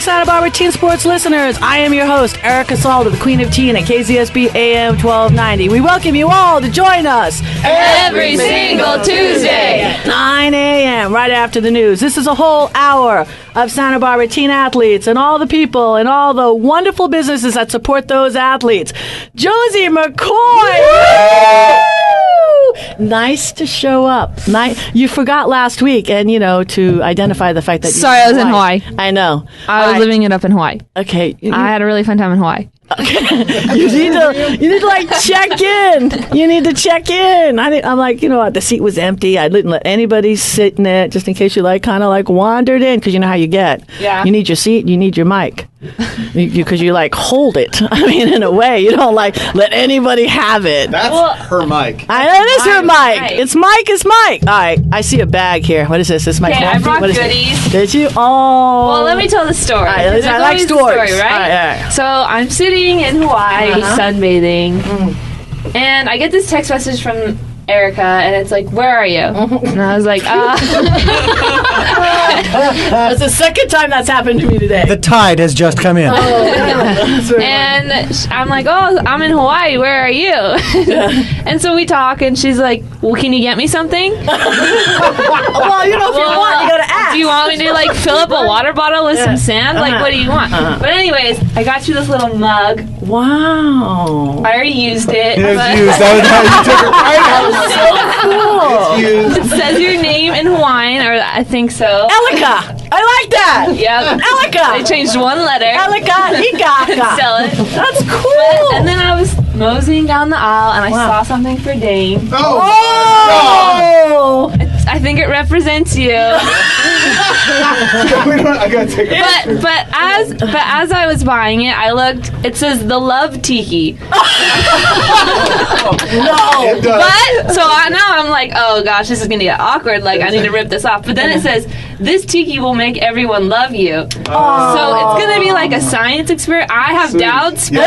Santa Barbara Teen Sports listeners. I am your host, Erica Salda, the Queen of Teen at KZSB AM 1290. We welcome you all to join us every single Tuesday at 9 a.m. right after the news. This is a whole hour of Santa Barbara teen athletes and all the people and all the wonderful businesses that support those athletes. Josie McCoy! Nice to show up. You forgot last week, and to identify the fact that. Sorry, I was in Hawaii. I know. I was living it up in Hawaii. Okay, I had a really fun time in Hawaii. Okay, you need to check in. You need to check in. I'm like, the seat was empty. I didn't let anybody sit in it, just in case you kind of wandered in, because you know how you get. Yeah. You need your seat. You need your mic. Because you hold it. I mean, in a way, you don't let anybody have it. That's her mic. I know it is her mic. Right. It's mic. All right, I see a bag here. What is this? This is my coffee. I brought goodies. Did you? Oh. Well, let me tell the story. All right, I like stories. Story, right? All right. So I'm sitting in Hawaii, sunbathing, and I get this text message from Erica, and it's like, "Where are you?" And I was like, That's the second time that's happened to me today. The tide has just come in. And I'm like, "Oh, I'm in Hawaii. Where are you?" And so we talk, and she's like, "Well, can you get me something?" Well, if you want, you gotta ask. Do you want me to fill up a water bottle with some sand? What do you want? But anyways, I got you this little mug. Wow. I already used it. It was used. That was how you took it right out. So cool. It's used. It says your name in Hawaiian, or I think so. Elika. I like that. Yep. Elika. I changed one letter. Elika. Ika. Sell it. That's cool. And then I was moseying down the aisle, and I saw something for Dane. Oh. I think it represents you. I gotta take it. But as I was buying it, I looked. It says the Love Tiki. No. It does. But so now I'm like, oh gosh, this is gonna get awkward. I need to rip this off. But then it says this tiki will make everyone love you. So it's gonna be like a science experiment. I have doubts, but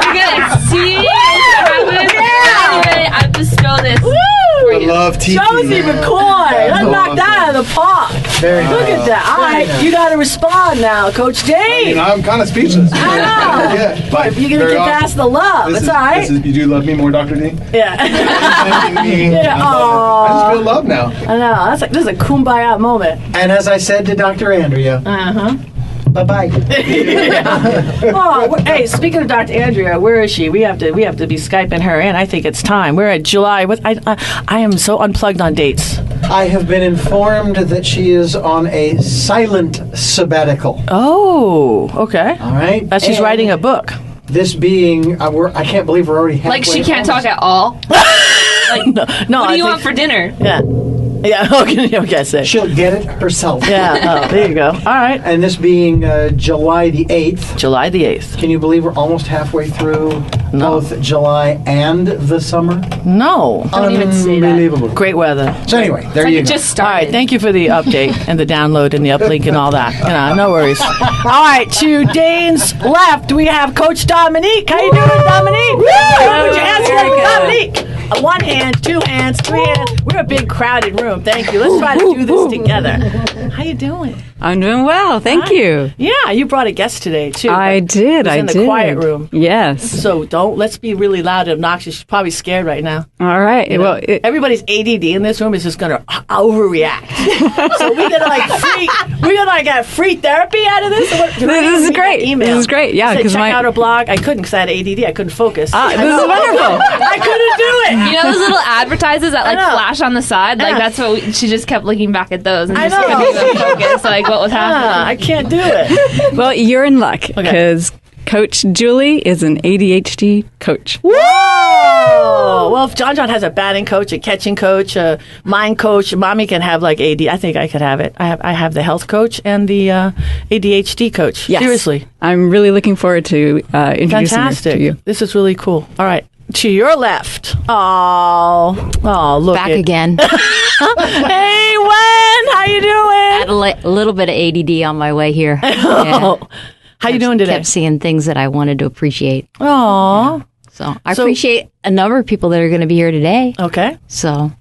we're gonna see what happens. Anyway, I bestow this. For you. Love tiki. Josie McCoy. Let's knock that out of the park. Look at that. All right, you got to respond now, Coach Dave. I'm kind of speechless. I know. Yeah, but you're going to get past the love. It's all right. You do love me more, Dr. D? Yeah. I just feel love now. I know. This is a kumbaya moment. And as I said to Dr. Andrea, bye-bye. Hey, speaking of Dr. Andrea, where is she? We have to be Skyping her in. I think it's time. We're at July. I am so unplugged on dates. I have been informed that she is on a silent sabbatical. Oh, okay. All right. She's writing a book. This being, I can't believe we're already halfway. She can't talk at all. No. What do you want for dinner? Yeah. Okay. I say. She'll get it herself. Yeah. Oh, there you go. All right. And this being July the 8th. July the 8th. Can you believe we're almost halfway through both July and the summer? No. Don't even say that. Unbelievable. Great weather. So anyway, there you go. Just started. All right, thank you for the update and the download and the uplink and all that. No worries. All right, to Dane's left, we have Coach Dominique. How you doing, Dominique? Put your hands together, Dominique. One hand, two hands, three hands. We're a big crowded room. Thank you. Let's try to do this together. How you doing? I'm doing well, thank you. Yeah, you brought a guest today too. I did. In the quiet room. Yes. So let's be really loud and obnoxious. She's probably scared right now. All right. Well, everybody's ADD in this room is just gonna overreact. So we're gonna get free therapy out of this. This is great. Email. This is great. Yeah, because check out her blog. I couldn't because I had ADD. I couldn't focus. This is wonderful. I couldn't do it. You know those little advertises that flash on the side? That's what she just kept looking back at those and just couldn't even focus what was happening. I can't do it. Well, you're in luck because Coach Juli is an ADHD coach. Whoa! Well, if John has a batting coach, a catching coach, a mind coach, Mommy can have AD. I think I could have it. I have the health coach and the ADHD coach. Yes. Seriously. I'm really looking forward to introducing this to you. This is really cool. All right. To your left. Oh, look. Back again. Hey, Wen, how you doing? I had a little bit of ADD on my way here. Yeah. How you doing today? Kept seeing things that I wanted to appreciate. Aw. So I appreciate a number of people that are going to be here today. Okay. So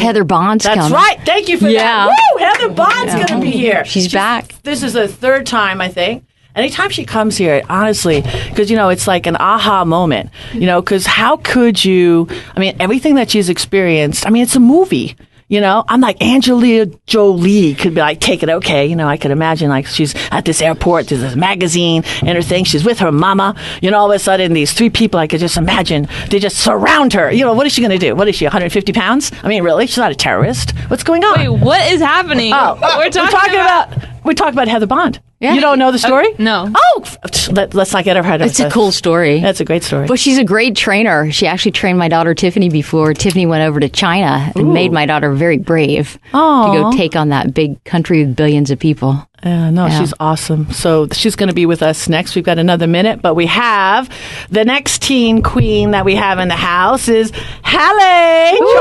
Heather Bond's That's coming. right. Thank you for Yeah. that. Woo! Heather Bond's going to be here. She's back. This is the third time, I think. Anytime she comes here, honestly, because, it's like an aha moment, because how could you, everything that she's experienced, it's a movie. I'm like, Angelina Jolie could be like, take it, okay. I could imagine like she's at this airport, there's this magazine and her thing. She's with her mama. All of a sudden, these three people, I could just imagine, they just surround her. What is she going to do? What is she, 150 pounds? Really? She's not a terrorist. What's going on? Wait, what is happening? We're talking about Heather Bond. Yeah. You don't know the story? No. Oh, let's not get ahead of It's a cool story. That's a great story. Well, she's a great trainer. She actually trained my daughter Tiffany before. Tiffany went over to China and made my daughter very brave to go take on that big country with billions of people. She's awesome. So she's going to be with us next. We've got another minute, but we have the next teen queen that we have in the house is Hallie. Georgia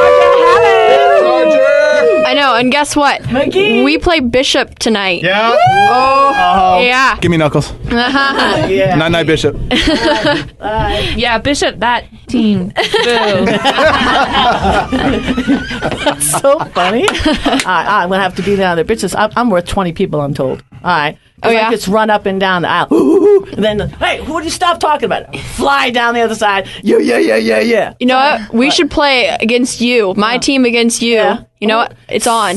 Hallie. I know, and guess what? McGee. We play Bishop tonight. Yeah. Yeah. Give me Knuckles. Yeah. Night, Bishop. Yeah, Bishop, that team. Boo. That's so funny. I'm going to have to be there on the bitches. I'm worth 20 people, I'm told. All right. Oh, yeah? I just run up and down the aisle. And then, hey, who would you stop talking about? Fly down the other side. Yeah. You know what? We should play against you. My team against you. Yeah. You know what? It's on.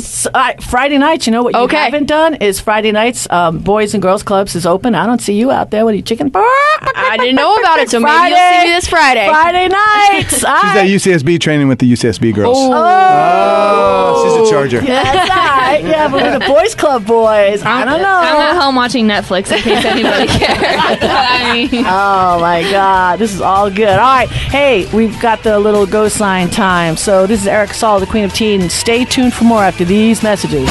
Friday nights, what you haven't done is Friday nights, Boys and Girls Clubs is open. I don't see you out there. What are you, chicken? I didn't know about it, so maybe Friday. you'll see me this Friday. Friday nights. She's at UCSB training with the UCSB girls. Oh, she's a Charger. That's right. Yeah, but we're the Boys Club boys. I don't know. I'm at home watching Netflix in case anybody cares. Oh my God, this is all good. All right, hey, we've got the little go sign time. So this is Erica Saul, the Queen of Teen. Stay tuned for more after these messages.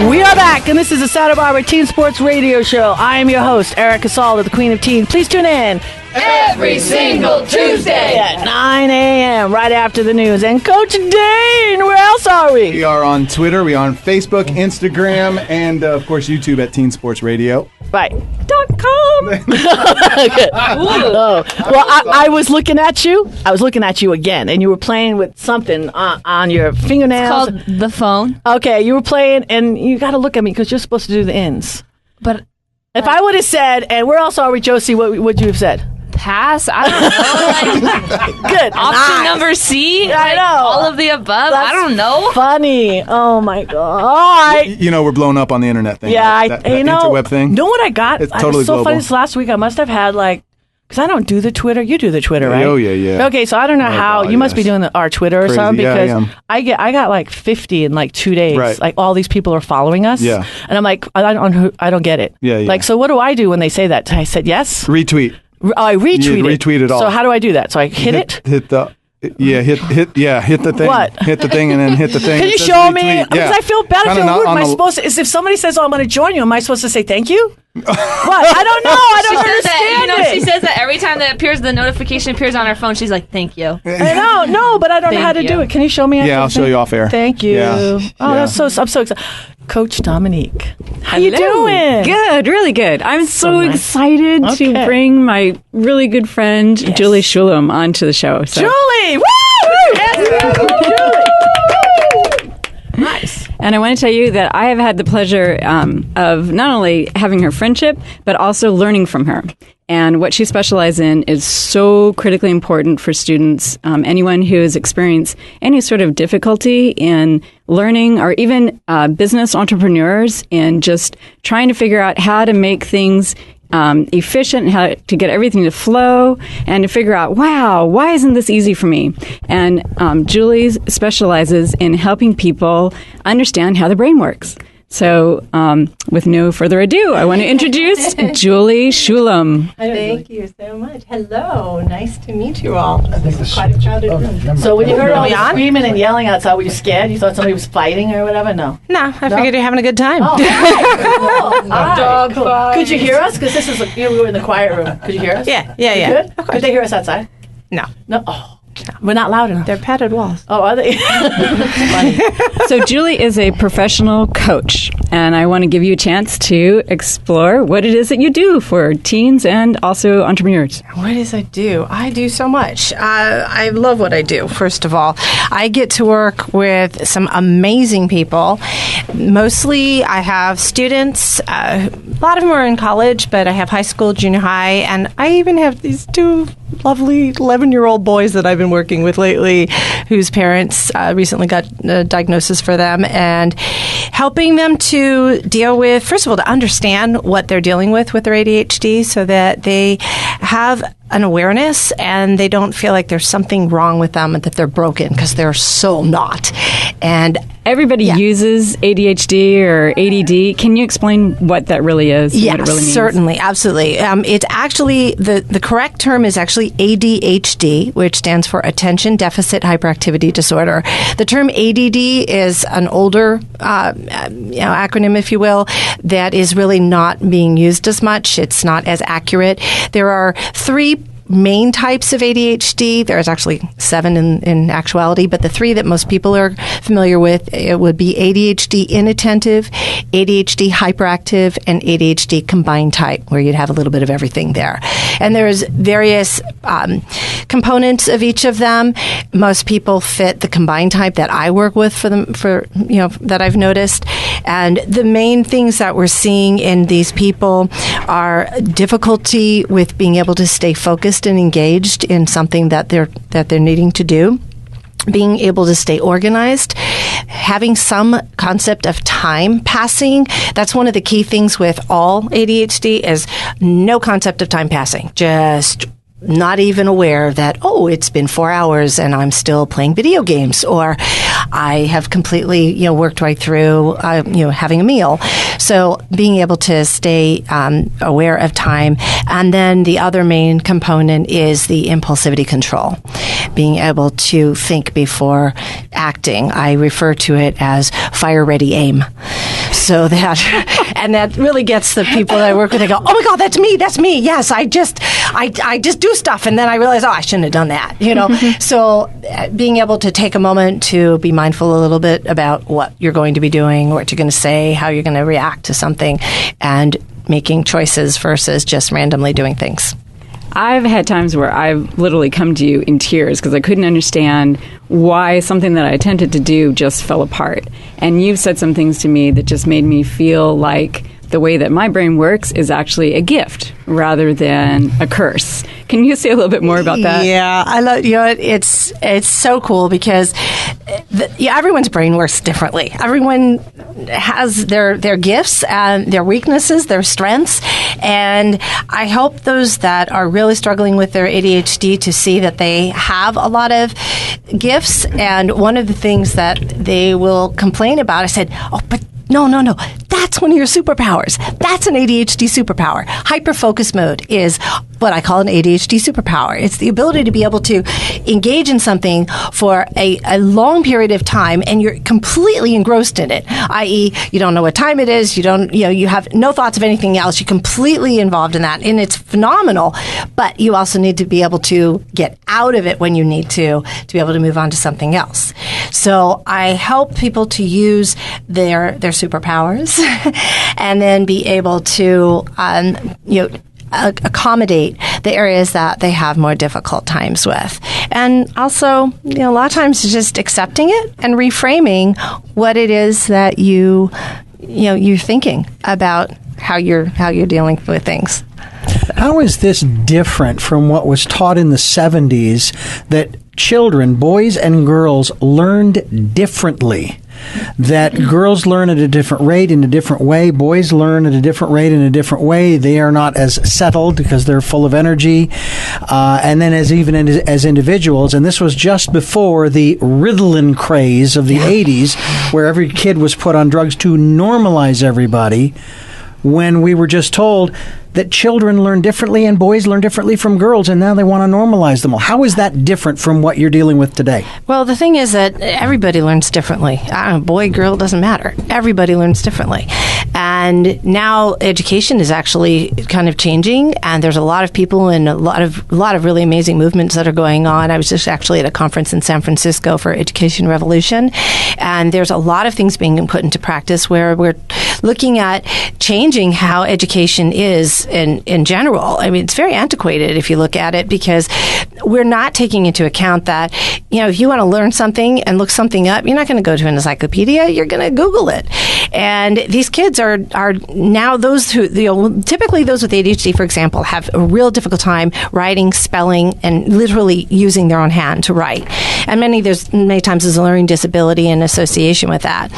We are back, and this is the Santa Barbara Teen Sports Radio Show. I am your host, Erica Saul, the Queen of Teen. Please tune in every single Tuesday at 9 a.m. right after the news. And Coach Dane, where else are we? We are on Twitter, we are on Facebook, Instagram, and of course YouTube at Teen Sports Radio. Right. .com. Oh. Well, I was looking at you. I was looking at you again, and you were playing with something on your fingernails. It's called the phone. Okay, you were playing, and you got to look at me because you're supposed to do the ends. But if I would have said, and where else are we, Josie, what would you have said? pass. I don't know. Good. Option number C. I know. All of the above. I don't know. Funny. Oh my god. All right. You know, we're blown up on the internet thing. Yeah, that you know, interweb thing. Know what I got? It's totally was so global. funny. This last week, I must have had because I don't do the Twitter. You do the Twitter, right? Oh yeah. Okay, so I don't know how God, you must be doing our Twitter or Crazy. something Yeah, because I am. I got like 50 in like 2 days. Right. Like all these people are following us. Yeah. And I'm like, I don't get it. Yeah. Like, so what do I do when they say that? I said yes. Retweet. I retweet You it. retweet it all. So how do I do that? So I hit it. Hit the. Yeah, hit the thing. What? Hit the thing and then hit the thing. Can It you says show me? retweet. Because Yeah. I feel bad. I Kinda feel not rude. Am on I the- supposed to? If somebody says, "Oh, I'm going to join you," am I supposed to say thank you? What? I don't know. I don't She says that, understand she it. says that every time that the notification appears on her phone, she's like, "Thank you." I know, no, but I don't know how to Thank do you. it. Can you show me? how Yeah, to I'll show do you it? off air. Thank you. Yeah. Oh, Yeah. I'm so excited. Coach Dominique, how you Hello. doing? Good, really good. I'm so nice. excited Okay. to bring my really good friend Julie Shulam onto the show. So. Julie, woo! Yes, Julie. Nice. And I want to tell you that I have had the pleasure of not only having her friendship, but also learning from her. And what she specializes in is so critically important for students, anyone who has experienced any sort of difficulty in learning, or even business entrepreneurs in just trying to figure out how to make things efficient, how to get everything to flow, and to figure out, wow, why isn't this easy for me? And Julie specializes in helping people understand how the brain works. So, with no further ado, I want to introduce Julie Shulam. Thank you so much. Hello. Nice to meet you all. This is quite a crowded room. So when you heard all the screaming and yelling outside, were you scared? You thought somebody was fighting or whatever? No. No, I figured you're having a good time. Oh, cool. Dog cool. Could you hear us? Because we were in the quiet room. Could you hear us? Yeah. You Good? Could they hear us outside? No. No. Oh. We're not loud enough. They're padded walls. Oh, are they? So Julie is a professional coach, and I want to give you a chance to explore what it is that you do for teens and also entrepreneurs. What is I do? I do so much. I love what I do, first of all. I get to work with some amazing people. Mostly I have students. A lot of them are in college, but I have high school, junior high, and I even have these two lovely 11-year-old boys that I've been working with lately whose parents recently got a diagnosis for them, and helping them to deal with, first of all, to understand what they're dealing with their ADHD so that they have an awareness and they don't feel like there's something wrong with them and that they're broken, because they're so not. And everybody uses ADHD or ADD. Can you explain what that really is? Yes, what it really means? Certainly, absolutely. It's actually, the correct term is actually ADHD, which stands for Attention Deficit Hyperactivity Disorder. The term ADD is an older acronym, if you will, that is really not being used as much. It's not as accurate. There are 3 main types of ADHD. There's actually 7 in actuality, but the 3 that most people are familiar with, it would be ADHD inattentive, ADHD hyperactive, and ADHD combined type, where you'd have a little bit of everything there. And there's various components of each of them. Most people fit the combined type that I work with that I've noticed. And the main things that we're seeing in these people are difficulty with being able to stay focused and engaged in something that they're needing to do, being able to stay organized, having some concept of time passing. That's one of the key things with all ADHD, is no concept of time passing. Just not even aware that, it's been 4 hours and I'm still playing video games, or I have completely, worked right through, having a meal. So being able to stay aware of time. And then the other main component is the impulsivity control, being able to think before acting. I refer to it as fire, ready, aim. So that, and that really gets the people that I work with. They go, "Oh my God, that's me. Yes, I just do stuff, and then I realize, I shouldn't have done that." So being able to take a moment to be mindful a little bit about what you're going to be doing, what you're going to say, how you're going to react to something, and making choices versus just randomly doing things. I've had times where I've literally come to you in tears because I couldn't understand why something that I attempted to do just fell apart. And you've said some things to me that just made me feel like the way that my brain works is actually a gift rather than a curse. Can you say a little bit more about that? Yeah, I love, it's so cool because everyone's brain works differently. Everyone has their gifts and their weaknesses, their strengths, and I help those that are really struggling with their ADHD to see that they have a lot of gifts. And one of the things that they will complain about, I said, but no. That's one of your superpowers. That's an ADHD superpower. Hyperfocus mode is what I call an ADHD superpower. It's the ability to be able to engage in something for a long period of time, and you're completely engrossed in it. I.e., you don't know what time it is. You have no thoughts of anything else. You're completely involved in that, and it's phenomenal. But you also need to be able to get out of it when you need to be able to move on to something else. So I help people to use their superpowers and then be able to accommodate the areas that they have more difficult times with. And also, a lot of times just accepting it and reframing what it is that you're thinking about how you're dealing with things. How is this different from what was taught in the 70s, that children, boys and girls, learned differently? That girls learn at a different rate in a different way, boys learn at a different rate in a different way. They are not as settled because they're full of energy. And then as individuals, and this was just before the Ritalin craze of the 80s, where every kid was put on drugs to normalize everybody, when we were just told that children learn differently and boys learn differently from girls, and now they want to normalize them all. How is that different from what you're dealing with today? Well, the thing is that everybody learns differently. Boy, girl, doesn't matter. Everybody learns differently. And And now education is actually kind of changing, and there's a lot of people and a lot of really amazing movements that are going on. I was just actually at a conference in San Francisco for Education Revolution, and there's a lot of things being put into practice where we're looking at changing how education is in general. I mean, it's very antiquated if you look at it, because we're not taking into account that, if you want to learn something and look something up, you're not going to go to an encyclopedia, you're going to Google it. And these kids are now those who, typically those with ADHD, for example, have a real difficult time writing, spelling, and literally using their own hand to write. And many times there's a learning disability in association with that.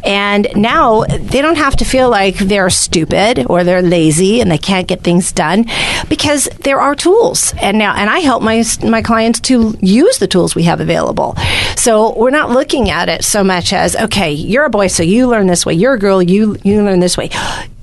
And now they don't have to feel like they're stupid or they're lazy and they can't get things done, because there are tools. And I help my clients to use the tools we have available. So we're not looking at it so much as, okay, you're a boy, so you learn this way. You're a girl, you learn this way.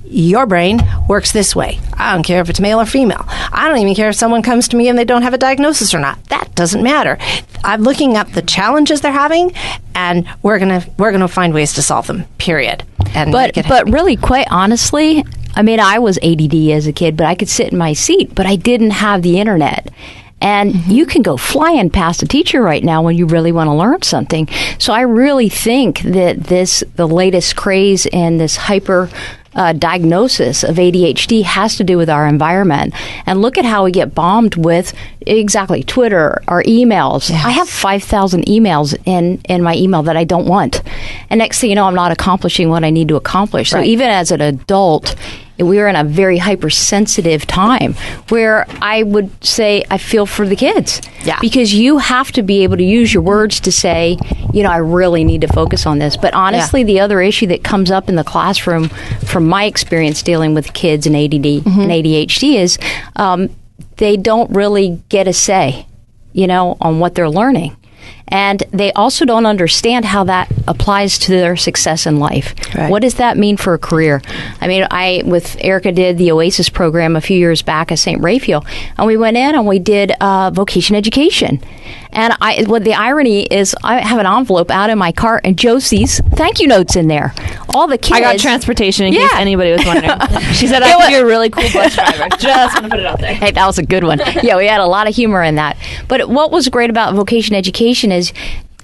Your brain works this way. I don't care if it's male or female. I don't even care if someone comes to me and they don't have a diagnosis or not. That doesn't matter. I'm looking at the challenges they're having, and we're gonna find ways to solve them. Period. And but really, quite honestly, I mean, I was ADD as a kid, but I could sit in my seat, but I didn't have the internet. And you can go flying past a teacher right now when you really want to learn something. So I really think that the latest craze and this hyper diagnosis of ADHD has to do with our environment. And look at how we get bombed with exactly Twitter or emails. Yes. I have 5,000 emails in my email that I don't want. And next thing you know, I'm not accomplishing what I need to accomplish. So even as an adult, we're in a very hypersensitive time where I would say I feel for the kids. Yeah. Because you have to be able to use your words to say, I really need to focus on this. But honestly, the other issue that comes up in the classroom from my experience dealing with kids and ADD and ADHD is they don't really get a say, on what they're learning. And they also don't understand how that applies to their success in life. Right. What does that mean for a career? I mean, I, with Erica, did the Oasis program a few years back at St. Raphael, and we went in and we did vocation education. And what the irony is, I have an envelope out in my car, and Josie's thank you notes in there. All the kids. I got transportation in case anybody was wondering. She said I could be a really cool bus driver. Just want to put it out there. Hey, that was a good one. Yeah, we had a lot of humor in that. But what was great about vocation education is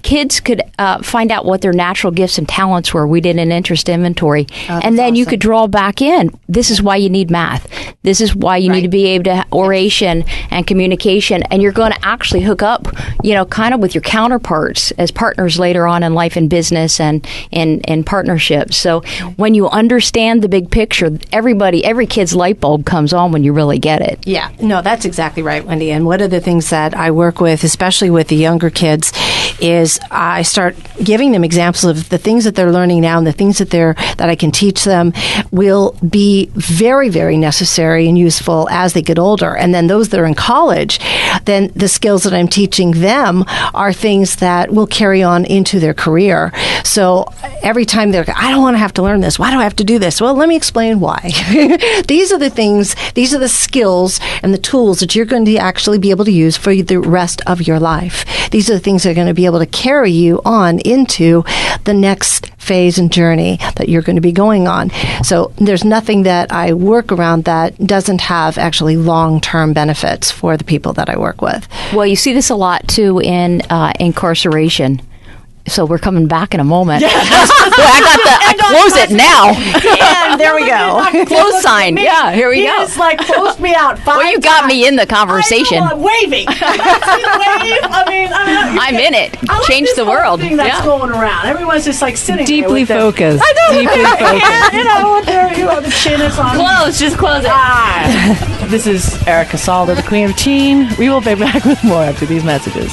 kids could find out what their natural gifts and talents were. We did an interest inventory. And then you could draw back in. This is why you need math. This is why you need to be able to oration and communication. And you're going to actually hook up, kind of with your counterparts as partners later on in life in business and in partnerships. So when you understand the big picture, every kid's light bulb comes on when you really get it. Yeah. No, that's exactly right, Wendy. And one of the things that I work with, especially with the younger kids, is I start giving them examples of the things that they're learning now, and the things that I can teach them will be very, very necessary and useful as they get older. And then those that are in college, then the skills that I'm teaching them are things that will carry on into their career. So every time they're like, I don't want to have to learn this. Why do I have to do this? Well, let me explain why. These are the things, these are the skills and the tools that you're going to actually be able to use for the rest of your life. These are the things that are going to be able to carry you on into the next phase and journey that you're going to be going on. So there's nothing that I work around that doesn't have actually long-term benefits for the people that I work with. Well, you see this a lot too in incarceration. So we're coming back in a moment. Yeah. I close it now. And there we go. Close sign. Yeah, here we go. It's like closed me out 5 times. Well, you got me in the conversation. I'm waving. See the wave? I'm in it. Change the world. Thing that's going around. Everyone's just like sitting deeply there focused. I know. Deeply focused. The chin is on. Just close it. This is Erica Salda, the Queen of Teen. We will be back with more after these messages.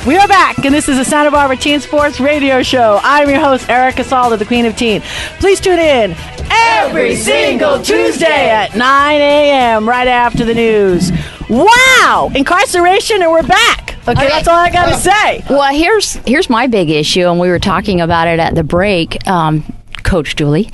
We are back, and this is the Santa Barbara Teen Sports Radio Show. I'm your host, Erica Salda, the Queen of Teen. Please tune in every single Tuesday at 9 a.m. right after the news. Wow! Incarceration, and we're back. Okay, that's all I got to say. Well, here's my big issue, and we were talking about it at the break. Coach Juli.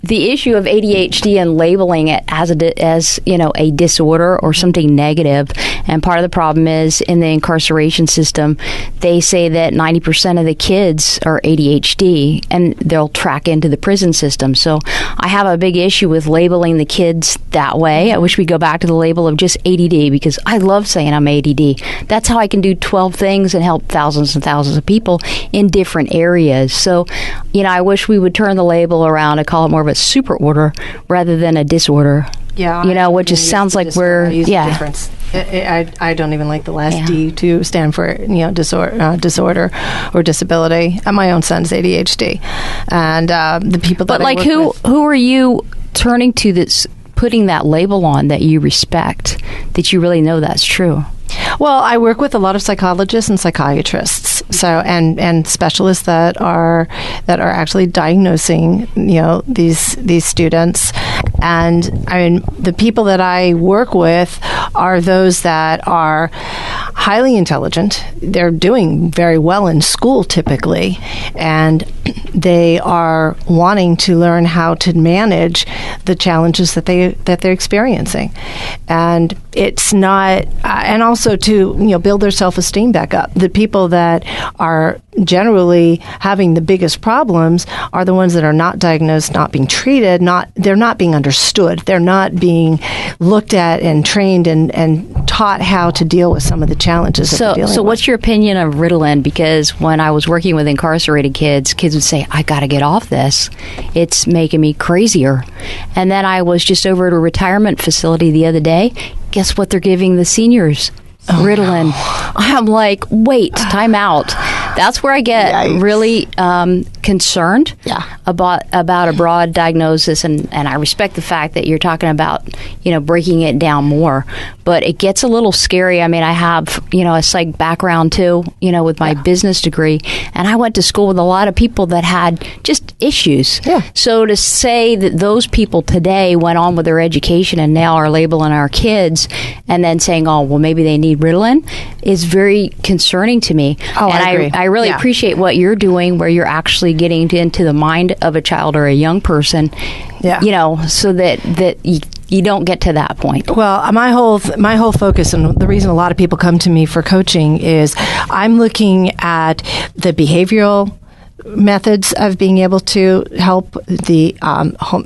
The issue of ADHD and labeling it as a disorder or something negative, and part of the problem is in the incarceration system, they say that 90% of the kids are ADHD, and they'll track into the prison system. So I have a big issue with labeling the kids that way. I wish we'd go back to the label of just ADD, because I love saying I'm ADD. That's how I can do 12 things and help thousands and thousands of people in different areas. So, I wish we would turn the label around and call it more of a super order rather than a disorder. Yeah, which just sounds like we're difference. I don't even like the last D to stand for disorder or disability. My own son's ADHD, and the people that I work with. Who are you turning to that's putting that label on that you respect, that you really know that's true? Well, I work with a lot of psychologists and psychiatrists, so and specialists that are actually diagnosing these students. And I mean, the people that I work with are those that are highly intelligent. They're doing very well in school typically, and they are wanting to learn how to manage the challenges that they're experiencing. And it's not, and also to build their self-esteem back up. The people that are generally having the biggest problems are the ones that are not diagnosed, not being treated, they're not being understood. They're not being looked at and trained and taught how to deal with some of the challenges that they're dealing with. So what's your opinion of Ritalin? Because when I was working with incarcerated kids would say, I got to get off this. It's making me crazier. And then I was just over at a retirement facility the other day. Guess what they're giving the seniors? Ritalin. No. I'm like, wait, time out. That's where I get really concerned about a broad diagnosis, and I respect the fact that you're talking about breaking it down more, but it gets a little scary. I mean, I have a psych background too, with my business degree, and I went to school with a lot of people that had just issues. Yeah. So to say that those people today went on with their education and now are labeling our kids and then saying, oh, well, maybe they need Ritalin is very concerning to me. Oh, and I agree. I really appreciate what you're doing, where you're actually getting into the mind of a child or a young person, so that you don't get to that point. Well, my whole focus, and the reason a lot of people come to me for coaching, is I'm looking at the behavioral methods of being able to help, the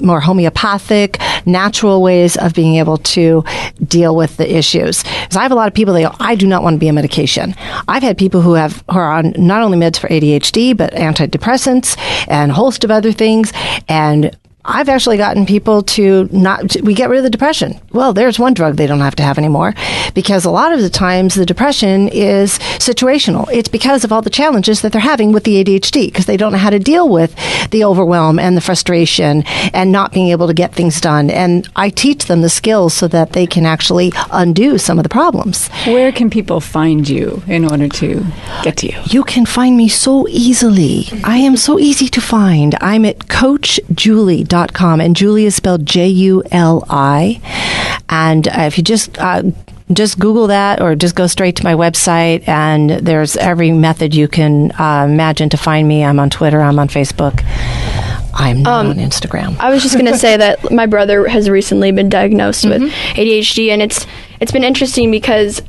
more homeopathic, natural ways of being able to deal with the issues. Because I have a lot of people that go, I do not want to be on medication. I've had people who are on not only meds for ADHD, but antidepressants and a host of other things, and I've actually gotten people we get rid of the depression. Well, there's one drug they don't have to have anymore, because a lot of the times the depression is situational. It's because of all the challenges that they're having with the ADHD, because they don't know how to deal with the overwhelm and the frustration and not being able to get things done. And I teach them the skills so that they can actually undo some of the problems. Where can people find you in order to get to you? You can find me so easily. I am so easy to find. I'm at CoachJuli.com, and Juli is spelled Juli. And if you just Google that, or just go straight to my website, and there's every method you can imagine to find me. I'm on Twitter. I'm on Facebook. I'm not on Instagram. I was just going to say that my brother has recently been diagnosed with ADHD, and it's been interesting because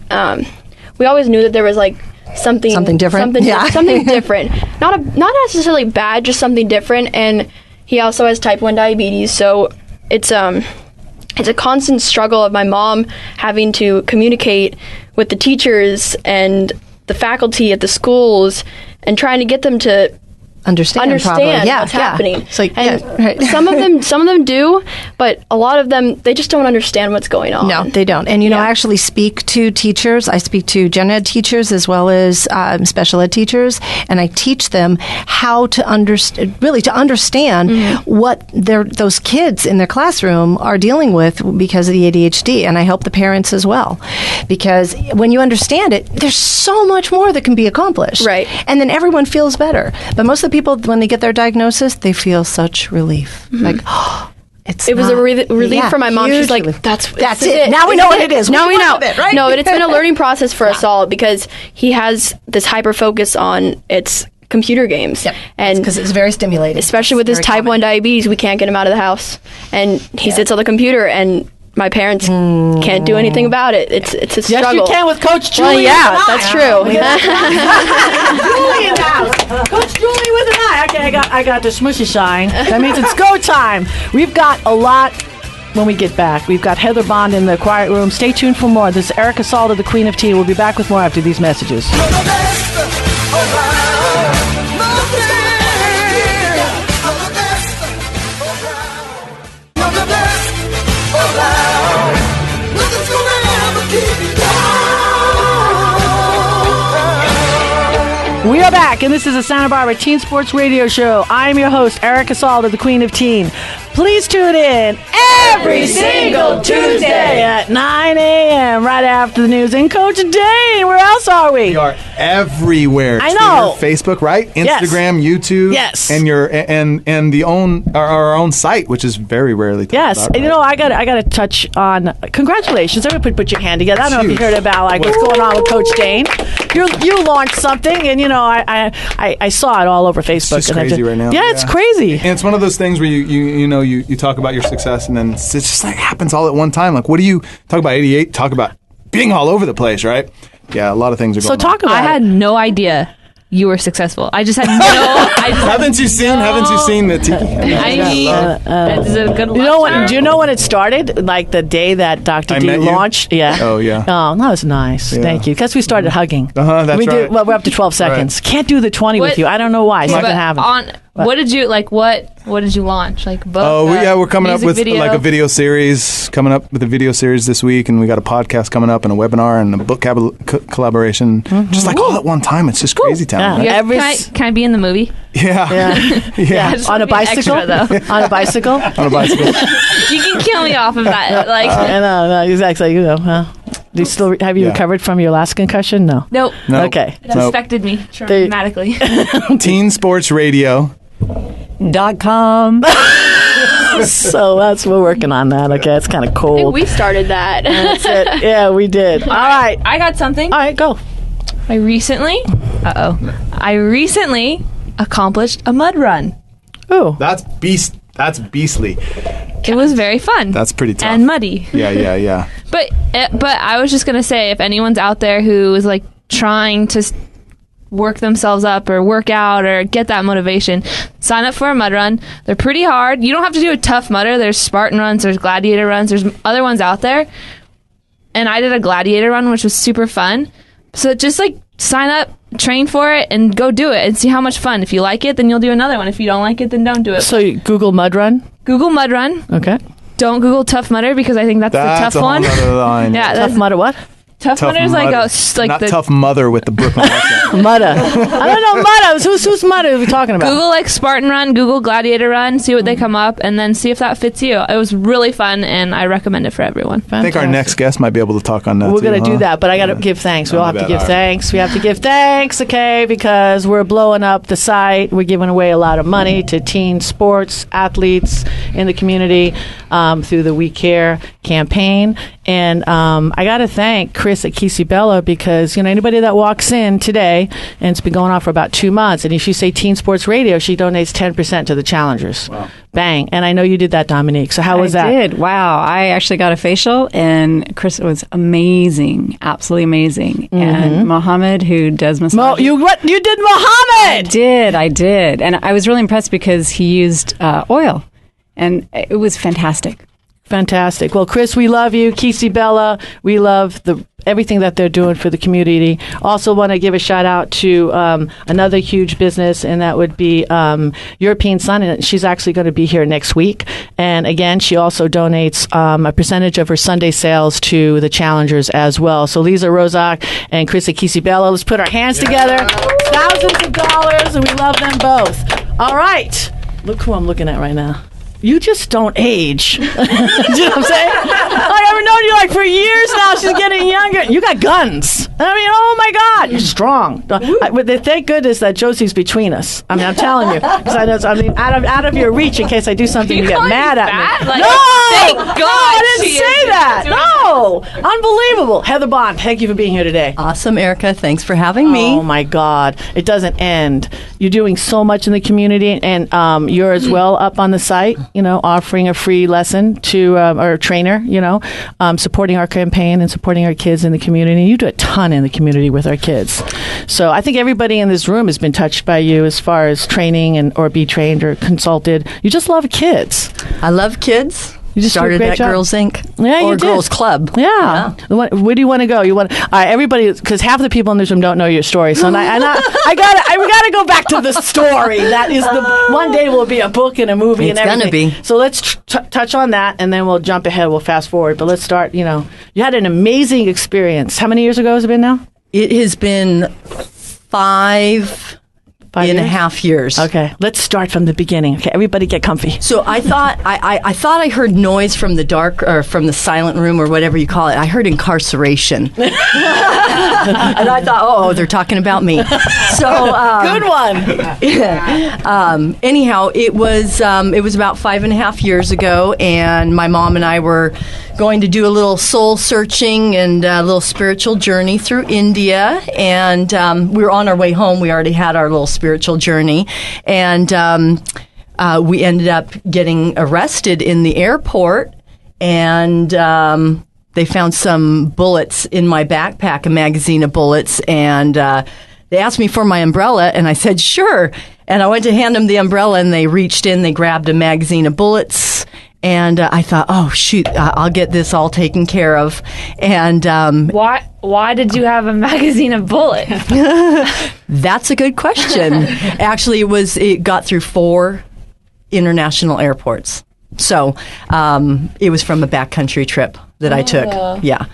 we always knew that there was like something different. Something different. Not necessarily bad, just something different. And he also has type 1 diabetes, so it's a constant struggle of my mom having to communicate with the teachers and the faculty at the schools and trying to get them to understand what's happening. So, some of them do, but a lot of them, they just don't understand what's going on. No, they don't. And I actually speak to teachers. I speak to gen ed teachers as well as special ed teachers, and I teach them how to understand what those kids in their classroom are dealing with because of the ADHD, and I help the parents as well, because when you understand it, there's so much more that can be accomplished. Right. And then everyone feels better. But most of the people, when they get their diagnosis, they feel such relief. Like, it was a relief for my mom. She's like, that's it. Now we know what it is. Now we know. It, right? No, but it's been a learning process for us all, because he has this hyper focus on, it's computer games. Yep. And Because it's very stimulating. especially with his type 1 diabetes, we can't get him out of the house. And he sits on the computer, and my parents can't do anything about it. It's a struggle. Yes, you can with Coach Juli. Well, yeah, that's true. Juli in the house. Coach Juli with an eye. Okay, I got the smushy shine. That means it's go time. We've got a lot when we get back. We've got Heather Bond in the quiet room. Stay tuned for more. This is Erica Salda, the Queen of Tea. We'll be back with more after these messages. We are back, and this is the Santa Barbara Teen Sports Radio Show. I'm your host, Erica Salda, the Queen of Teen. Please tune in every single Tuesday at 9 a.m. right after the news. And Coach Dane, where else are we? We are everywhere. I know. Twitter, Facebook, right? Instagram, YouTube. Yes. And our own site, which is very rarely talked Yes, about. and I got to touch on congratulations. Everybody put your hand together. I don't know if you heard about what's going on with Coach Dane. You launched something, and I saw it all over Facebook. It's just crazy right now. Yeah, it's crazy. And it's one of those things where you talk about your success, and then it's just like happens all at one time. Like, what do you talk about? 88. Talk about being all over the place, right? Yeah, a lot of things are going on. So talk about I it. had no idea you were successful. I just had no. Haven't you seen the tiki? I mean, it's a good. Do you know when it started? Like the day that Dr. I D met you? launched? Yeah. Oh, yeah. Oh, that was nice. Yeah. Thank you. Because we started hugging. That's we right. did. Well, we're up to 12 seconds. Can't do the 20 with What- you. I don't know why. Something But happened. what did you like? What did you launch? Like book? We're coming up music with video? like a video series. Coming up with a video series this week, and we got a podcast coming up, and a webinar, and a book collaboration. Just like all at one time. It's just crazy town. Yeah. Right? You guys- can I be in the movie? Yeah. Yeah. I just On a wanna be an bicycle? extra, though. On a bicycle? On a bicycle. You can kill me off of that. Like, No, exactly. Do you still have you recovered from your last concussion? No. nope. No. Okay. It affected me dramatically. Teen Sports Radio. .com. So we're working on that. Okay, it's kind of I think cold. we started that. That's it. Yeah, we did. All right. I got something. All right, go. I recently accomplished a mud run. Ooh. That's beastly. It was very fun. That's pretty tough. and muddy. Yeah. But I was just gonna say, if anyone's out there who is like trying to work themselves up or work out or get that motivation, sign up for a mud run. They're pretty hard. You don't have to do a tough mudder. There's Spartan runs, there's gladiator runs, there's other ones out there. And I did a gladiator run, which was super fun. So just like sign up, train for it, and go do it and see how much fun. If you like it, then you'll do another one. If you don't like it, then don't do it. So you Google Mud Run. Google mud run. Okay. Don't Google tough mudder because I think that's the tough a whole one. nother line. Yeah, Tough Mudder what? tough mudder is like Mudder. Not the tough mother with the Brooklyn accent. Mudder. I don't know Mudder. Who's Mudder are we talking about? Google like Spartan Run, Google Gladiator Run, see what they come up, and then see if that fits you. It was really fun, and I recommend it for everyone. I think our next guest might be able to talk on that. We're too, going to huh? do that, but I got to give thanks. We all have to give thanks. We have to give thanks, okay, because we're blowing up the site. We're giving away a lot of money to teen sports athletes in the community through the We Care campaign. And I got to thank Chris at Kesey Bella because, anybody that walks in today, and it's been going on for about 2 months, and if you say Teen Sports Radio, she donates 10% to the challengers. Wow. Bang. And I know you did that, Dominique. So how was that? I did. Wow. I actually got a facial, and Chris was amazing. Absolutely amazing. Mm-hmm. And Mohammed, who does massage. You did Mohammed! I did. And I was really impressed because he used oil, and it was fantastic. Fantastic. Well, Chris, we love you. Kesey Bella, we love everything that they're doing for the community. Also want to give a shout out to another huge business, and that would be European Sun, and she's actually going to be here next week. And again, she also donates a percentage of her Sunday sales to the challengers as well. So Lisa Rozak and Chris at Kesey Bella, let's put our hands together. Thousands of dollars, and we love them both. All right. Look who I'm looking at right now. you just don't age. Do you know what I'm saying? Like, I've known you like for years now. She's getting younger. You got guns. I mean, oh my God, you're strong. Thank goodness that Josie's between us. I mean, I'm telling you. Because I mean, out of your reach in case I do something you get mad at me. Like, no! Thank God. No, I didn't say that. No! Unbelievable. Heather Bond, thank you for being here today. Awesome, Erica. Thanks for having me. Oh my God. It doesn't end. You're doing so much in the community, and you're as well up on the site, offering a free lesson to our trainer, supporting our campaign and supporting our kids in the community. You do a ton in the community with our kids. So I think everybody in this room has been touched by you as far as training or be trained or consulted. You just love kids. I love kids. You just started at Girls Inc. Yeah, or you did. Girls Club. Yeah. Where do you want to go? All right, everybody, because half the people in this room don't know your story. So I gotta go back to the story. That is one day will be a book and a movie and everything. It's gonna be. So let's touch on that, and then we'll jump ahead. We'll fast forward. But let's start. You had an amazing experience. How many years ago has it been now? It has been 5.5 years. Okay, let's start from the beginning. Okay, everybody get comfy. So I thought I heard noise from the dark or from the silent room or whatever you call it. I heard incarceration, and I thought, oh, they're talking about me. So good one. Anyhow, it was about 5.5 years ago, and my mom and I were going to do a little soul searching and a little spiritual journey through India, and we were on our way home. We already had our little spiritual journey, and we ended up getting arrested in the airport, and they found some bullets in my backpack, a magazine of bullets, and they asked me for my umbrella, and I said, sure. And I went to hand them the umbrella, and they reached in, they grabbed a magazine of bullets, and I thought, oh, shoot, I'll get this all taken care of. And why did you have a magazine of bullets? That's a good question. Actually, it got through 4 international airports. So it was from a backcountry trip that I took. Yeah.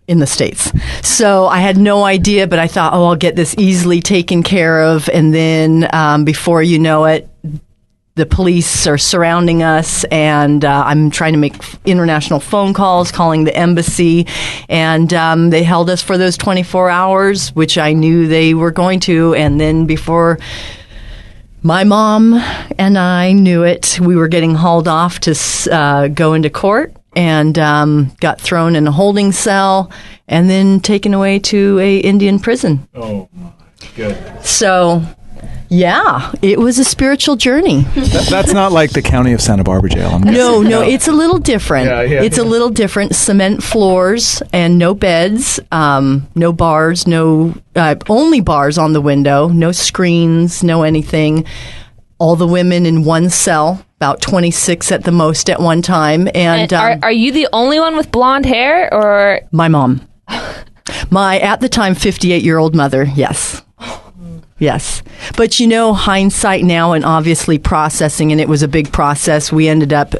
In the States. So I had no idea, but I thought, I'll get this easily taken care of. And then before you know it, the police are surrounding us, and I'm trying to make international phone calls, calling the embassy, and they held us for those 24 hours, which I knew they were going to. And then before my mom and I knew it, we were getting hauled off to go into court, and got thrown in a holding cell and then taken away to a Indian prison. Oh, good. So, yeah, it was a spiritual journey. That's not like the county of Santa Barbara jail. I'm guessing. No, it's a little different. It's a little different. Cement floors and no beds, no bars, only bars on the window, no screens, no anything. All the women in one cell, about 26 at the most at one time. And are you the only one with blonde hair, or my mom? My at the time 58-year-old mother. Yes. Yes. But hindsight now, and obviously processing, and it was a big process. We ended up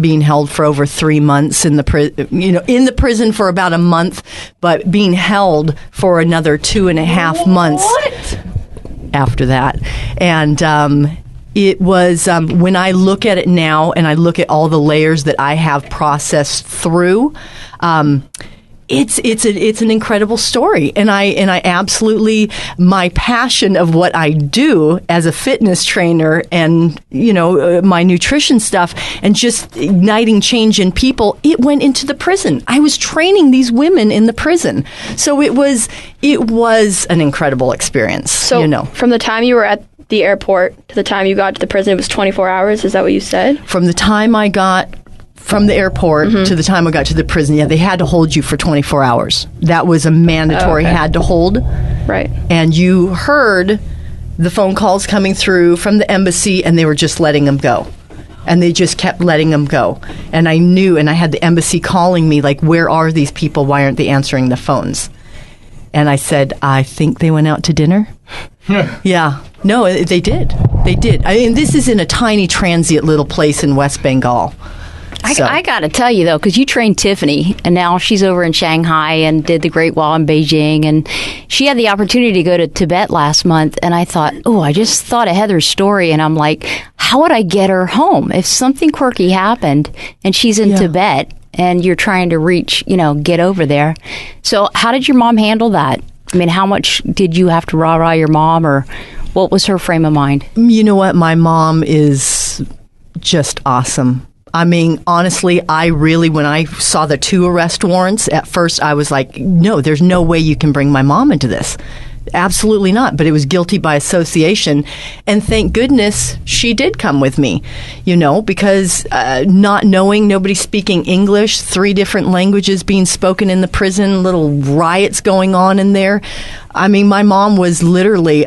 being held for over 3 months in the prison for about a month, but being held for another 2.5 months after that. And it was, when I look at it now and I look at all the layers that I have processed through, it's an incredible story, and I absolutely, my passion of what I do as a fitness trainer and my nutrition stuff and just igniting change in people, it went into the prison. I was training these women in the prison, so it was an incredible experience. So from the time you were at the airport to the time you got to the prison, it was 24 hours. Is that what you said? From the time I got from the airport to the time I got to the prison, they had to hold you for 24 hours. That was a mandatory had to hold. Right. And you heard the phone calls coming through from the embassy, and they were just letting them go. And they just kept letting them go. And I knew, and I had the embassy calling me, like, where are these people? Why aren't they answering the phones? And I said, I think they went out to dinner. Yeah. No, they did. They did. I mean, this is in a tiny transient little place in West Bengal. I got to tell you, though, because you trained Tiffany, and now she's over in Shanghai and did the Great Wall in Beijing, and she had the opportunity to go to Tibet last month, and I thought, I just thought of Heather's story, and I'm like, how would I get her home? If something quirky happened, and she's in Tibet, and you're trying to reach, get over there. So how did your mom handle that? I mean, how much did you have to rah-rah your mom, or what was her frame of mind? You know what? My mom is just awesome. I mean, honestly, when I saw the 2 arrest warrants, at first I was like, no, there's no way you can bring my mom into this. Absolutely not. But it was guilty by association. And thank goodness she did come with me, because not knowing, nobody speaking English, 3 different languages being spoken in the prison, little riots going on in there. I mean, my mom was literally,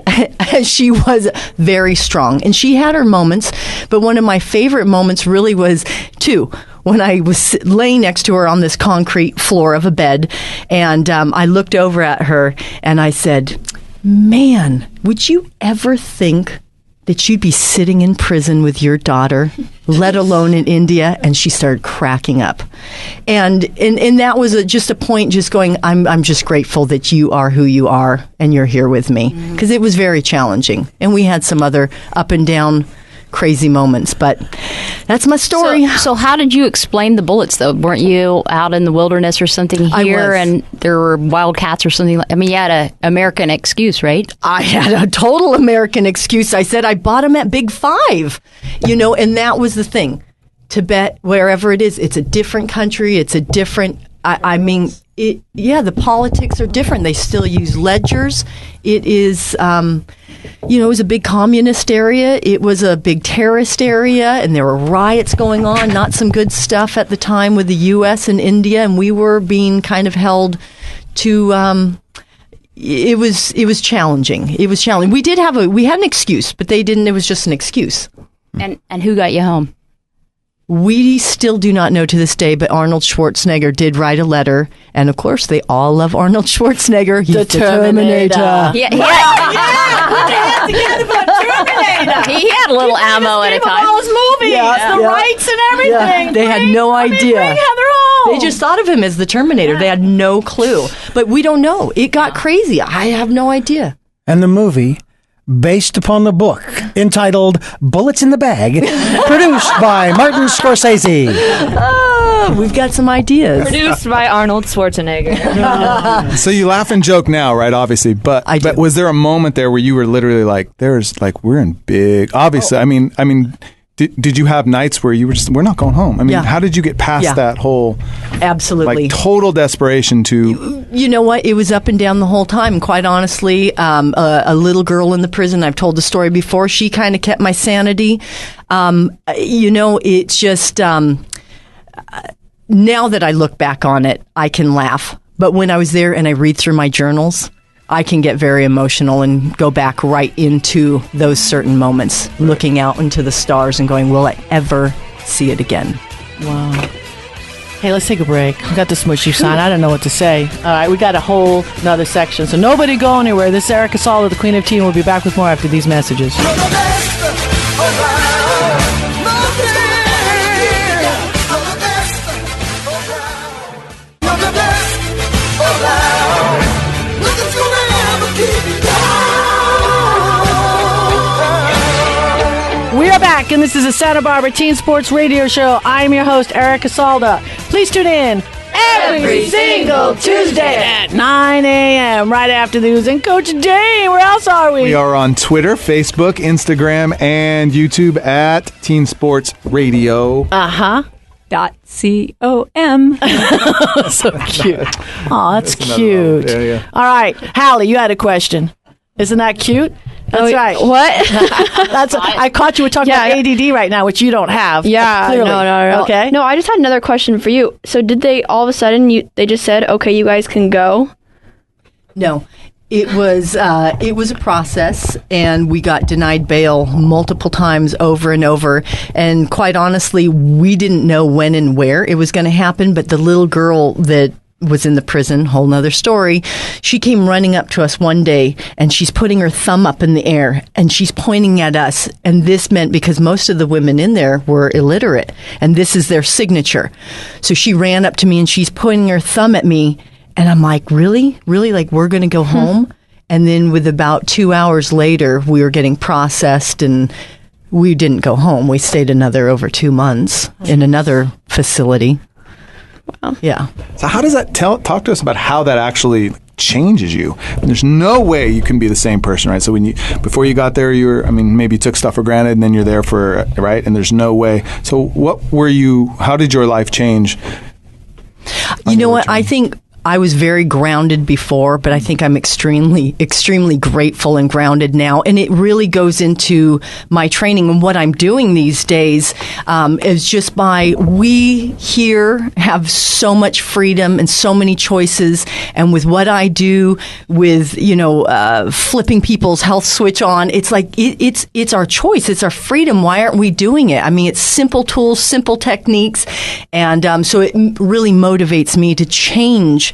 she was very strong. And she had her moments. But one of my favorite moments really was 2. When I was laying next to her on this concrete floor of a bed, and I looked over at her and I said, man, would you ever think that you'd be sitting in prison with your daughter, let alone in India? And she started cracking up. And that was just a point just going, I'm just grateful that you are who you are and you're here with me. Because it was very challenging. And we had some other up and down crazy moments, but that's my story. So how did you explain the bullets, though? Weren't you out in the wilderness or something here, and there were wildcats or something? You had an American excuse, right? I had a total American excuse. I said I bought them at Big Five, and that was the thing. Tibet, wherever it is, it's a different country. It's a different, the politics are different. They still use ledgers. It is, it was a big communist area. It was a big terrorist area, and there were riots going on. Not some good stuff at the time with the U.S. and India, and we were being kind of held to. It was challenging. It was challenging. We had an excuse, but they didn't. It was just an excuse. And who got you home? We still do not know to this day, but Arnold Schwarzenegger did write a letter, and of course, they all love Arnold Schwarzenegger. He's the Terminator. Yeah. He had a little ammo at a time. All his movies, the rights and everything. Yeah. They had no idea. Bring Heather home. They just thought of him as the Terminator. They had no clue. But we don't know. It got crazy. I have no idea. And the movie, based upon the book entitled Bullets in the Bag, produced by Martin Scorsese. We've got some ideas. Produced by Arnold Schwarzenegger. So you laugh and joke now, right? Obviously, but was there a moment there where you were literally like, we're in big, obviously, I mean, did you have nights where you were we're not going home? I mean, how did you get past that whole absolutely total desperation to? You know what? It was up and down the whole time. Quite honestly, a little girl in the prison, I've told the story before, she kind of kept my sanity. It's just, now that I look back on it, I can laugh. But when I was there and I read through my journals, I can get very emotional and go back right into those certain moments, looking out into the stars and going, will I ever see it again? Wow. Hey, let's take a break. We got the smushy sign. I don't know what to say. All right, we got a whole nother section. So nobody go anywhere. This is Erica Salda, the Queen of Teen. We'll be back with more after these messages. We are back, and this is a Santa Barbara Teen Sports Radio Show. I'm your host, Erica Salda. Please tune in every single Tuesday at 9 a.m. right after the news. And Coach Jay, where else are we? We are on Twitter, Facebook, Instagram, and YouTube at Teen Sports Radio. .com. So cute. Oh, that's cute. Yeah. All right, Hallie, you had a question. Isn't that cute? That's right. What? I caught you were talking about ADD right now, which you don't have. Yeah. Clearly. No. Okay. No, I just had another question for you. So did they all of a sudden they just said, okay, you guys can go? No. It was a process, and we got denied bail multiple times over and over. And quite honestly, we didn't know when and where it was going to happen. But the little girl that was in the prison, whole nother story. She came running up to us one day and she's putting her thumb up in the air and she's pointing at us. And this meant because most of the women in there were illiterate and this is their signature. So she ran up to me and she's pointing her thumb at me. And I'm like, really? Really? Like, we're going to go home? And then with about 2 hours later, we were getting processed and we didn't go home. We stayed another over 2 months in another facility. Wow. Yeah. So how does that talk to us about how that actually changes you? There's no way you can be the same person, right? So before you got there, maybe you took stuff for granted and then you're there for, right? And there's no way. So how did your life change? You know what? I think I was very grounded before, but I think I'm extremely, extremely grateful and grounded now. And it really goes into my training and what I'm doing these days is just we here have so much freedom and so many choices. And with what I do with, flipping people's health switch on, it's like it's our choice. It's our freedom. Why aren't we doing it? I mean, it's simple tools, simple techniques. And so it really motivates me to change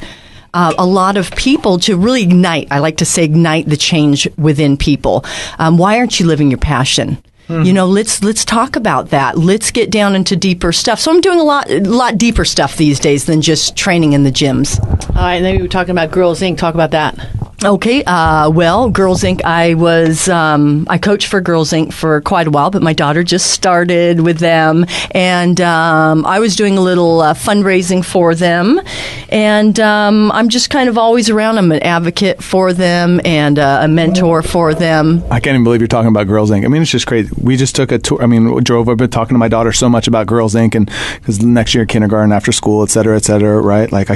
a lot of people, to really ignite. I like to say ignite the change within people. Why aren't you living your passion? Let's talk about that. Let's get down into deeper stuff. So I'm doing a lot deeper stuff these days than just training in the gyms. All right, and then we were talking about Girls Inc. Talk about that. Okay. Girls Inc. I coached for Girls Inc. for quite a while, but my daughter just started with them, and I was doing a little fundraising for them, and I'm just kind of always around. I'm an advocate for them and a mentor for them. I can't even believe you're talking about Girls Inc. I mean, it's just crazy. We just took a tour. Drove over, talking to my daughter so much about Girls Inc. and because next year kindergarten, after school, et cetera, right? Like,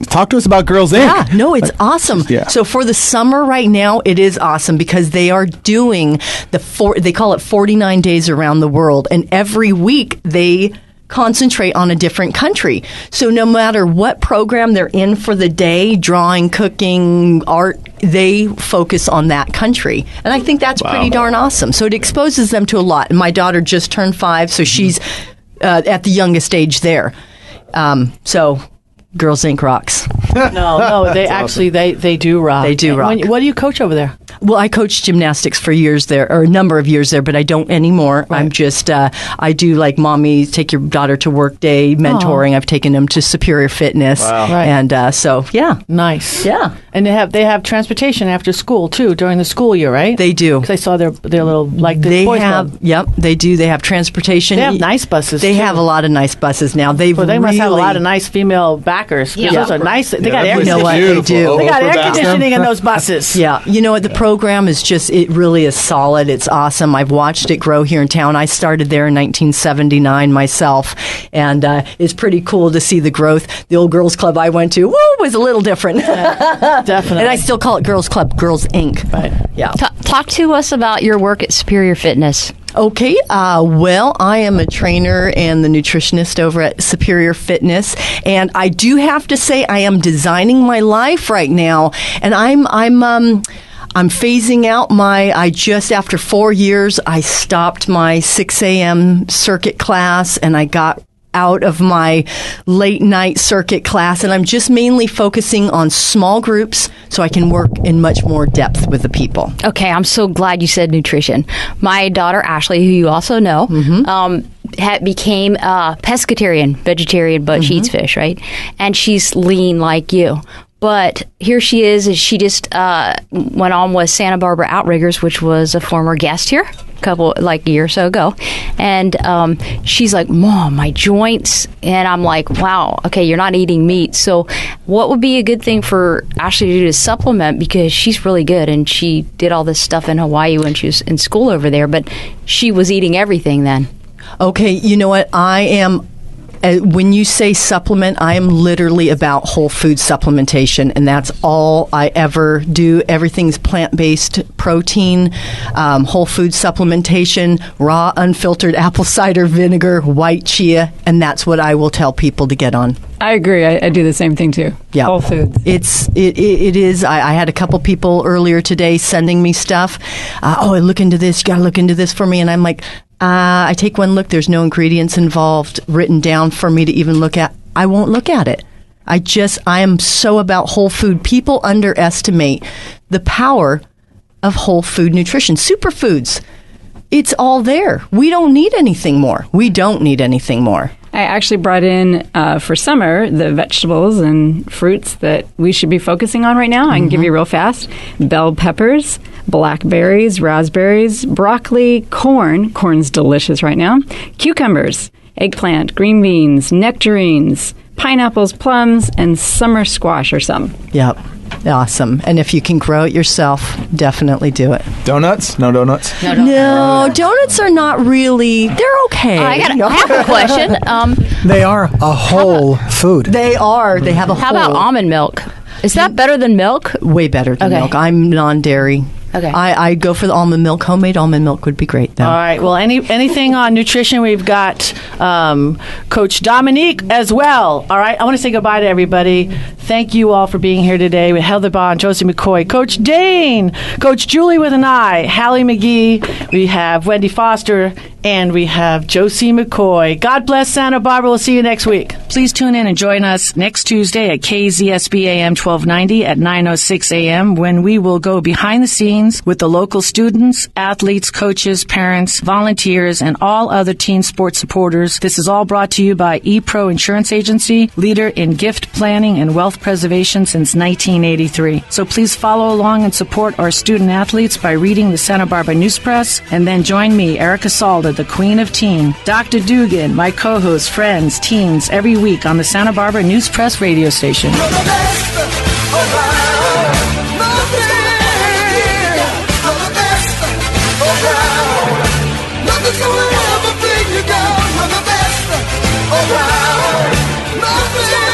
talk to us about Girls Inc. Yeah, no, it's awesome. Yeah. So for the summer right now, it is awesome because they are doing they call it 49 days around the world, and every week they concentrate on a different country. So no matter what program they're in for the day, drawing, cooking, art, they focus on that country. And I think that's pretty darn awesome. So it exposes them to a lot. And my daughter just turned 5, so she's at the youngest age there. So Girls Inc. rocks. No, they actually, awesome. they do rock. They do rock. What do you coach over there? Well, I coached gymnastics for years there, or a number of years there, but I don't anymore. Right. I'm just, I do like mommy, take your daughter to work day, mentoring. I've taken them to Superior Fitness. Wow. Right. And so, yeah. Nice. Yeah. And they have transportation after school, too, during the school year, right? They do. Because I saw their little, like the boys club. Yep, they do. They have transportation. They have nice buses, They have a lot of nice buses now. They must have a lot of nice female backers. Yeah. Those are nice. They got air conditioning. They do. They got air conditioning in those buses. Yeah. You know what? The program is it really is solid. It's awesome. I've watched it grow here in town. I started there in 1979 myself, and it's pretty cool to see the growth. The old girls club I went to, was a little different. Yeah, definitely. And I still call it Girls Club, Girls Inc. Right. Yeah. Talk to us about your work at Superior Fitness. Okay. Well, I am a trainer and the nutritionist over at Superior Fitness, and I do have to say I am designing my life right now, and I'm phasing out after 4 years, I stopped my 6 a.m. circuit class, and I got out of my late night circuit class, and I'm just mainly focusing on small groups so I can work in much more depth with the people. Okay, I'm so glad you said nutrition. My daughter Ashley, who you also know, became a pescatarian, vegetarian, but she eats fish, right? And she's lean like you. But here she is she just went on with Santa Barbara Outriggers, which was a former guest here a year or so ago. And she's like, Mom, my joints. And I'm like, wow, okay, you're not eating meat. So what would be a good thing for Ashley to do to supplement? Because she's really good, and she did all this stuff in Hawaii when she was in school over there. But she was eating everything then. Okay, you know what? I am... When you say supplement, I am literally about whole food supplementation, and that's all I ever do. Everything's plant-based protein, whole food supplementation, raw, unfiltered apple cider vinegar, white chia, and that's what I will tell people to get on. I agree. I do the same thing too. Yeah, whole foods. It is. I had a couple people earlier today sending me stuff. Look into this. You got to look into this for me, and I'm like, I take one look. There's no ingredients involved written down for me to even look at. I won't look at it. I am so about whole food. People underestimate the power of whole food nutrition. Superfoods. It's all there. We don't need anything more. I actually brought in for summer the vegetables and fruits that we should be focusing on right now. I can give you real fast. Bell peppers, blackberries, raspberries, broccoli, corn. Corn's delicious right now. Cucumbers, eggplant, green beans, nectarines, pineapples, plums, and summer squash are some. Yep. Awesome. And if you can grow it yourself, definitely do it. Donuts? No donuts? No, donuts are not really, they're okay. I have a question. They are a whole food. They are. They have a How about almond milk? Is that better than milk? Way better than milk. I'm non-dairy. Okay. I go for the almond milk. Homemade almond milk would be great, though. All right. Well, anything on nutrition, we've got Coach Dominique as well. All right. I want to say goodbye to everybody. Thank you all for being here today with Heather Bond, Josie McCoy, Coach Dane, Coach Julie with an I, Hallie McGee. We have Wendy Foster, and we have Josie McCoy. God bless Santa Barbara. We'll see you next week. Please tune in and join us next Tuesday at KZSB AM 1290 at 9:06 a.m. when we will go behind the scenes with the local students, athletes, coaches, parents, volunteers, and all other teen sports supporters. This is all brought to you by ePro Insurance Agency, leader in gift planning and wealth preservation since 1983. So please follow along and support our student athletes by reading the Santa Barbara News Press, and then join me, Erica Salda, the Queen of Teen, Dr. Dugan, my co-host, friends, teens, every week on the Santa Barbara News Press radio station. Nothing's gonna ever bring you down. You're the best around. Nothing.